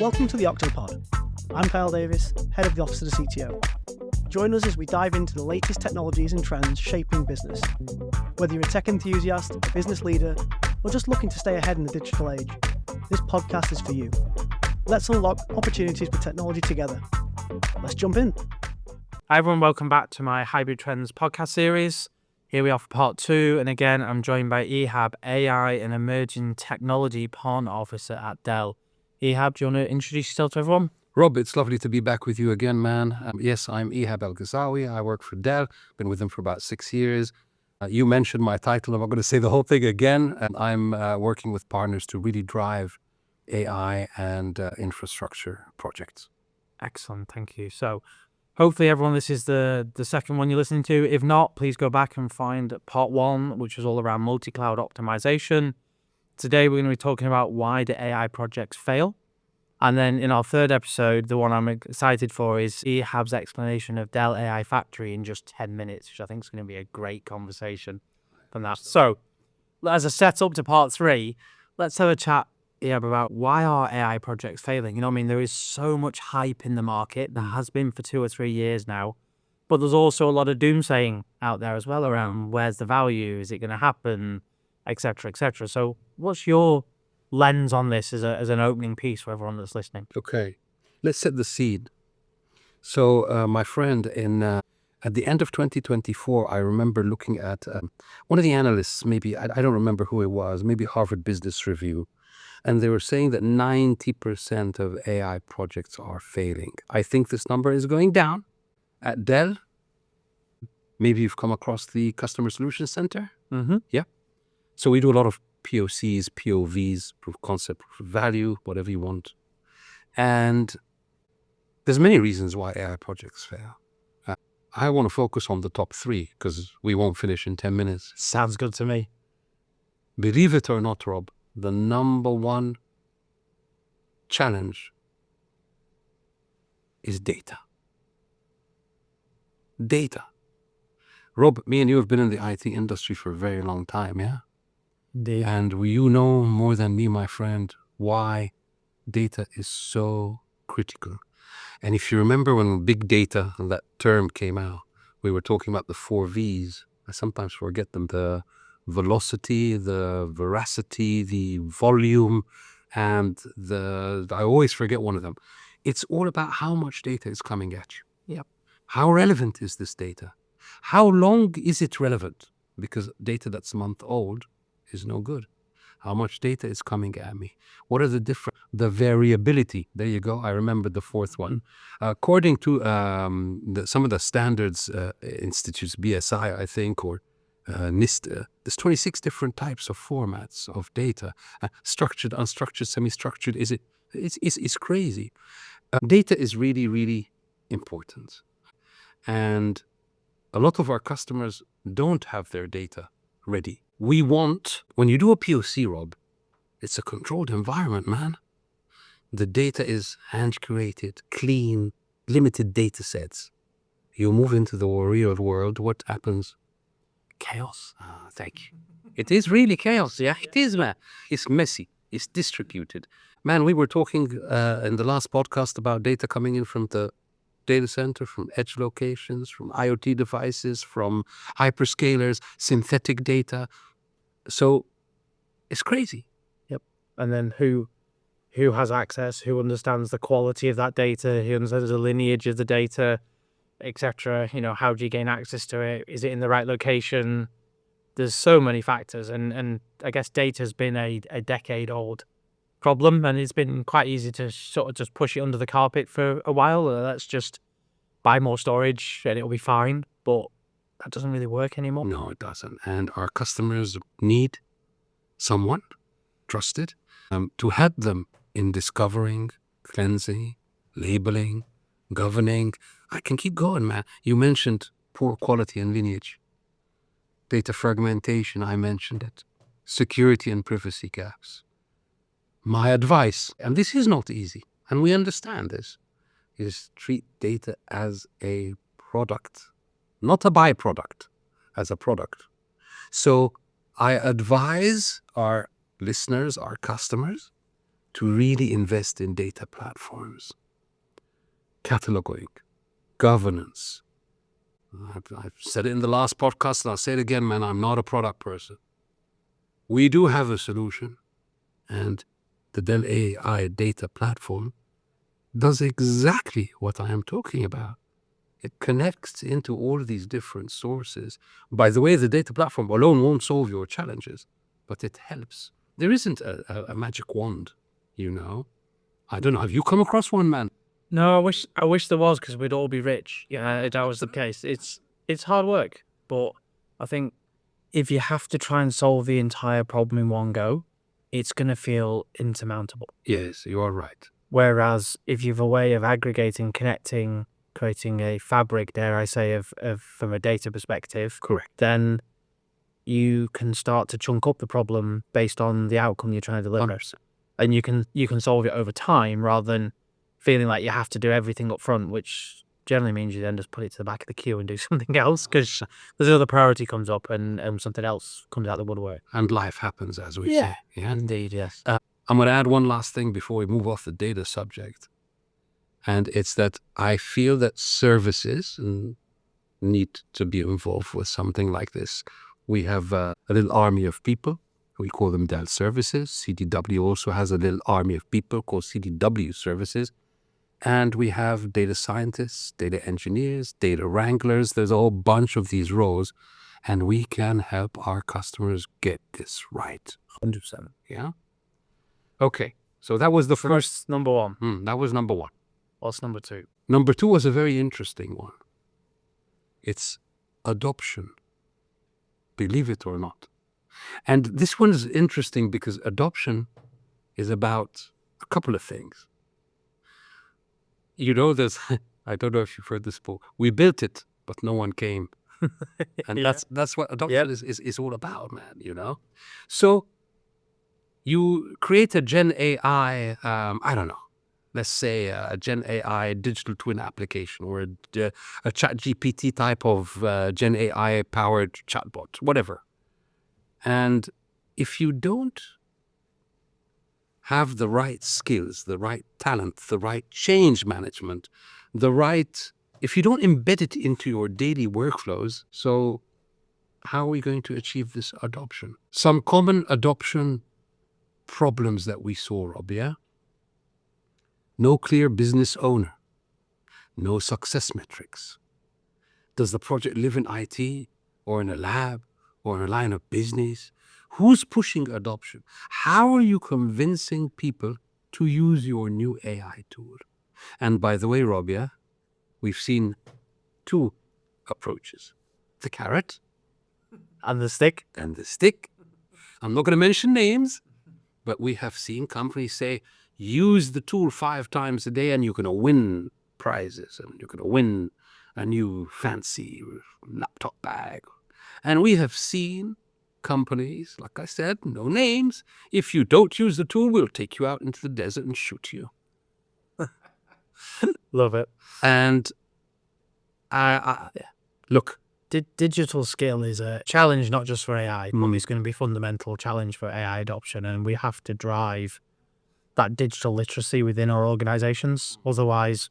Welcome to the Octopod. I'm Kyle Davis, head of the Office of the CTO. Join us as we dive into the latest technologies and trends shaping business. Whether you're a tech enthusiast, a business leader, or just looking to stay ahead in the digital age, this podcast is for you. Let's unlock opportunities with technology together. Let's jump in. Hi everyone, welcome back to my Hybrid Trends podcast series. Here we are for part 2, and again I'm joined by Ihab, AI and Emerging Technology Partner Officer at Dell. Ihab, do you want to introduce yourself to everyone? Rob, it's lovely to be back with you again, man. Yes, I'm Ihab Ghazzawi. I work for Dell. Been with them for about 6 years. You mentioned my title. I'm not going to say the whole thing again. And I'm working with partners to really drive AI and infrastructure projects. Excellent, thank you. So hopefully everyone, this is the second one you're listening to. If not, please go back and find part 1, which was all around multi-cloud optimization. Today we're going to be talking about why the AI projects fail. And then in our third episode, the one I'm excited for is Ihab's explanation of Dell AI Factory in just 10 minutes, which I think is going to be a great conversation from that. So as a setup to part 3, let's have a chat, Ihab, about why are AI projects failing? There is so much hype in the market. There has been for 2 or 3 years now. But there's also a lot of doomsaying out there as well around where's the value? Is it going to happen? Etc., etc. So what's your lens on this as an opening piece for everyone that's listening? Okay, let's set the scene. So my friend, at the end of 2024, I remember looking at one of the analysts, maybe, I don't remember who it was, maybe Harvard Business Review, and they were saying that 90% of AI projects are failing. I think this number is going down. At Dell, maybe you've come across the Customer Solutions Center. Mm-hmm. Yeah. So we do a lot of POCs, POVs, proof of concept, proof of value, whatever you want. And there's many reasons why AI projects fail. I want to focus on the top 3 because we won't finish in 10 minutes. Sounds good to me. Believe it or not, Rob, the number one challenge is data. Data. Rob, me and you have been in the IT industry for a very long time, yeah? Indeed. And you know more than me, my friend, why data is so critical. And if you remember when big data, that term came out, we were talking about the 4 V's. I sometimes forget them: the velocity, the veracity, the volume, and I always forget one of them. It's all about how much data is coming at you. Yep. How relevant is this data? How long is it relevant? Because data that's a month old is no good. How much data is coming at me? What are the variability? There you go. I remember the 4th one. According to some of the standards institutes, BSI, I think, or NIST, there's 26 different types of formats of data. Structured, unstructured, semi-structured. It's crazy. Data is really, really important. And a lot of our customers don't have their data ready. When you do a POC, Rob, it's a controlled environment, man. The data is hand-created, clean, limited data sets. You move into the real world, what happens? Chaos. Thank you. It is really chaos, yeah? It is, man. It's messy. It's distributed. Man, we were talking in the last podcast about data coming in from the data center, from edge locations, from IoT devices, from hyperscalers, synthetic data. So it's crazy. Yep. And then who has access, who understands the quality of that data, who understands the lineage of the data, etc. How do you gain access to it? Is it in the right location? There's so many factors, and I guess data's been a decade-old problem, and it's been quite easy to sort of just push it under the carpet for a while. Let's just buy more storage and it'll be fine, but that doesn't really work anymore. No, it doesn't. And our customers need someone trusted to help them in discovering, cleansing, labeling, governing. I can keep going, man. You mentioned poor quality and lineage. Data fragmentation, I mentioned it. Security and privacy gaps. My advice, and this is not easy, and we understand this, is treat data as a product, not a byproduct, as a product. So I advise our listeners, our customers, to really invest in data platforms, cataloging, governance. I've said it in the last podcast, and I'll say it again, man, I'm not a product person. We do have a solution, and the Dell AI data platform does exactly what I am talking about. It connects into all of these different sources. By the way, the data platform alone won't solve your challenges, but it helps. There isn't a magic wand, you know. I don't know. Have you come across one, man? No, I wish there was, because we'd all be rich. Yeah, if that was the case. It's hard work, but I think if you have to try and solve the entire problem in one go, it's going to feel insurmountable. Yes, you are right. Whereas if you have a way of aggregating, connecting, creating a fabric, dare I say, of from a data perspective, Correct. then you can start to chunk up the problem based on the outcome you're trying to deliver. 100%. And you can solve it over time rather than feeling like you have to do everything up front, which generally means you then just put it to the back of the queue and do something else because there's another priority comes up and something else comes out the woodwork. And life happens, as we Yeah. say. Yeah. Indeed, yes. I'm going to add one last thing before we move off the data subject. And it's that I feel that services need to be involved with something like this. We have a little army of people. We call them Dell Services. CDW also has a little army of people called CDW Services. And we have data scientists, data engineers, data wranglers. There's a whole bunch of these roles. And we can help our customers get this right. 100%. Yeah? Okay. So that was the First, number one. That was number one. What's number two? Number two was a very interesting one. It's adoption. Believe it or not. And this one is interesting because adoption is about a couple of things. You know, there's, I don't know if you've heard this before. We built it, but no one came. And Yeah. that's what adoption is all about, man, you know? So you create a Gen AI, I don't know, let's say a Gen AI digital twin application or a chat GPT type of Gen AI powered chatbot, whatever. And if you don't have the right skills, the right talent, the right change management, if you don't embed it into your daily workflows, so how are we going to achieve this adoption? Some common adoption problems that we saw, Rob, yeah? No clear business owner, no success metrics. Does the project live in IT or in a lab or in a line of business? Who's pushing adoption? How are you convincing people to use your new AI tool? And by the way, Rob, yeah, we've seen two approaches. The carrot And the stick? and the stick. I'm not going to mention names, but we have seen companies say, use the tool 5 times a day and you're going to win prizes and you're going to win a new fancy laptop bag. And we have seen companies, like I said, no names, if you don't use the tool, we'll take you out into the desert and shoot you. Love it. And look, Digital skill is a challenge not just for AI, but it's going to be a fundamental challenge for AI adoption, and we have to drive that digital literacy within our organizations. Otherwise,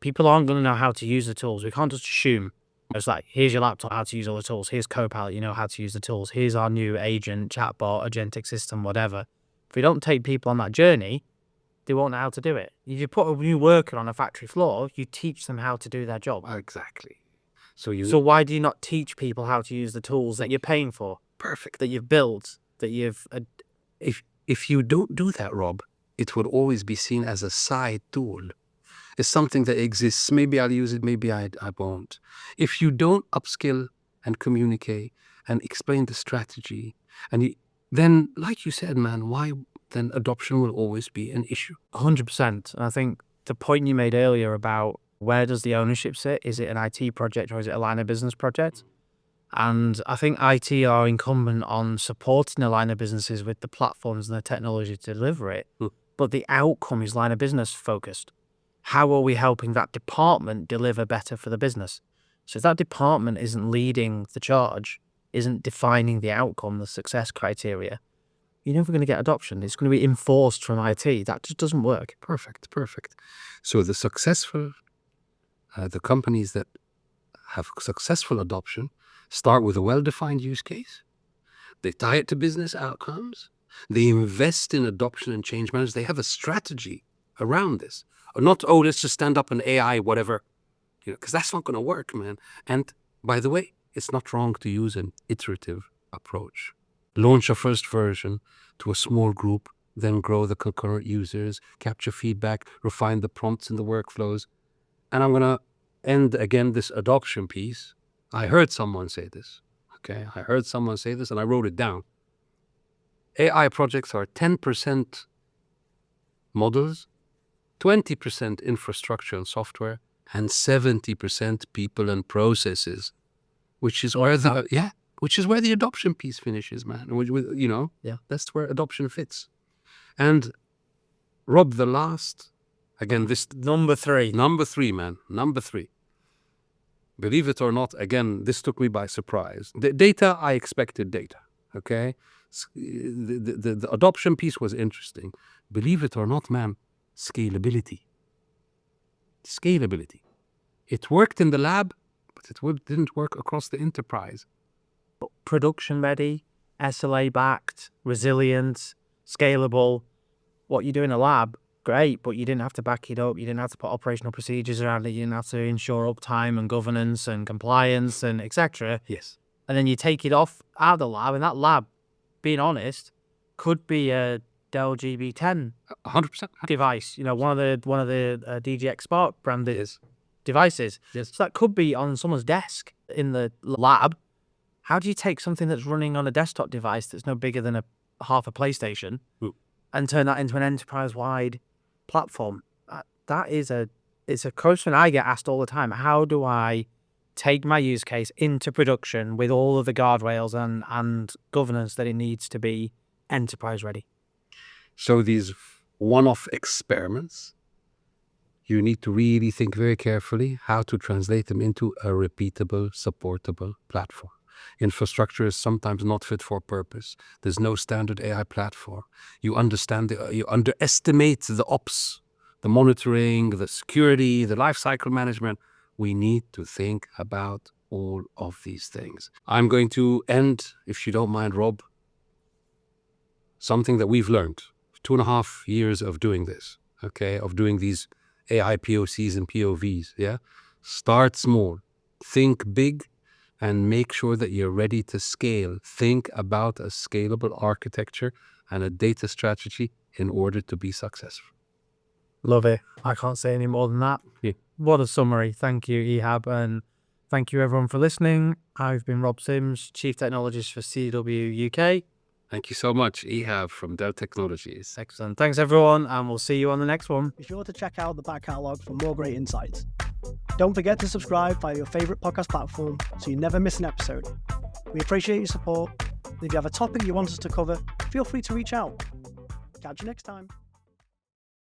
people aren't going to know how to use the tools. We can't just assume it's like, here's your laptop, how to use all the tools. Here's Copilot, you know how to use the tools. Here's our new agent, chatbot, agentic system, whatever. If we don't take people on that journey, they won't know how to do it. If you put a new worker on a factory floor, you teach them how to do their job. exactly. So why do you not teach people how to use the tools that you're paying for, Perfect. that you've built, that you've... If you don't do that, Rob, it will always be seen as a side tool. It's something that exists. Maybe I'll use it, maybe I won't. If you don't upskill and communicate and explain the strategy, then, like you said, man, why then adoption will always be an issue. 100%. And I think the point you made earlier about where does the ownership sit? Is it an IT project or is it a line of business project? And I think IT are incumbent on supporting the line of businesses with the platforms and the technology to deliver it. But the outcome is line of business focused. How are we helping that department deliver better for the business? So if that department isn't leading the charge, isn't defining the outcome, the success criteria, you're never going to get adoption. It's going to be enforced from IT. That just doesn't work. Perfect. So the successful, the companies that have successful adoption start with a well-defined use case. They tie it to business outcomes. They invest in adoption and change management. They have a strategy around this. Or not, let's just stand up an AI, whatever, because that's not going to work, man. And by the way, it's not wrong to use an iterative approach. Launch a first version to a small group, then grow the concurrent users, capture feedback, refine the prompts and the workflows. And I'm going to end again this adoption piece. I heard someone say this. Okay, I heard someone say this and I wrote it down. AI projects are 10% models, 20% infrastructure and software, and 70% people and processes, which is where the adoption piece finishes, man. That's where adoption fits. And Rob, the last, again, this Number three, man, number three. Believe it or not, again, this took me by surprise. The data, I expected data, okay? The adoption piece was interesting. Believe it or not, man, scalability. It worked in the lab, but it didn't work across the enterprise. production ready, SLA backed, resilient, scalable. What you do in a lab, great, but you didn't have to back it up. You didn't have to put operational procedures around it. You didn't have to ensure uptime and governance and compliance and etc. Yes. And then you take it out of the lab, and that lab, being honest, could be a Dell GB10 100%. device. One of the DGX Spark branded devices. Yes. So that could be on someone's desk in the lab. How do you take something that's running on a desktop device that's no bigger than half a PlayStation and turn that into an enterprise-wide platform? It's a question I get asked all the time. How do I take my use case into production with all of the guardrails and governance that it needs to be enterprise ready? So these one-off experiments, you need to really think very carefully how to translate them into a repeatable, supportable platform. Infrastructure is sometimes not fit for purpose. There's no standard AI platform. You underestimate the ops, the monitoring, the security, the lifecycle management. We need to think about all of these things. I'm going to end, if you don't mind, Rob, something that we've learned 2.5 years of doing this, okay, of doing these AI POCs and POVs, yeah? Start small, think big, and make sure that you're ready to scale. Think about a scalable architecture and a data strategy in order to be successful. Love it. I can't say any more than that. Yeah. What a summary. Thank you, Ihab, and thank you everyone for listening. I've been Rob Sims, Chief Technologist for CW UK. Thank you so much, Ihab from Dell Technologies. Excellent. Thanks everyone, and we'll see you on the next one. Be sure to check out the back catalogue for more great insights. Don't forget to subscribe via your favourite podcast platform so you never miss an episode. We appreciate your support, and if you have a topic you want us to cover, feel free to reach out. Catch you next time.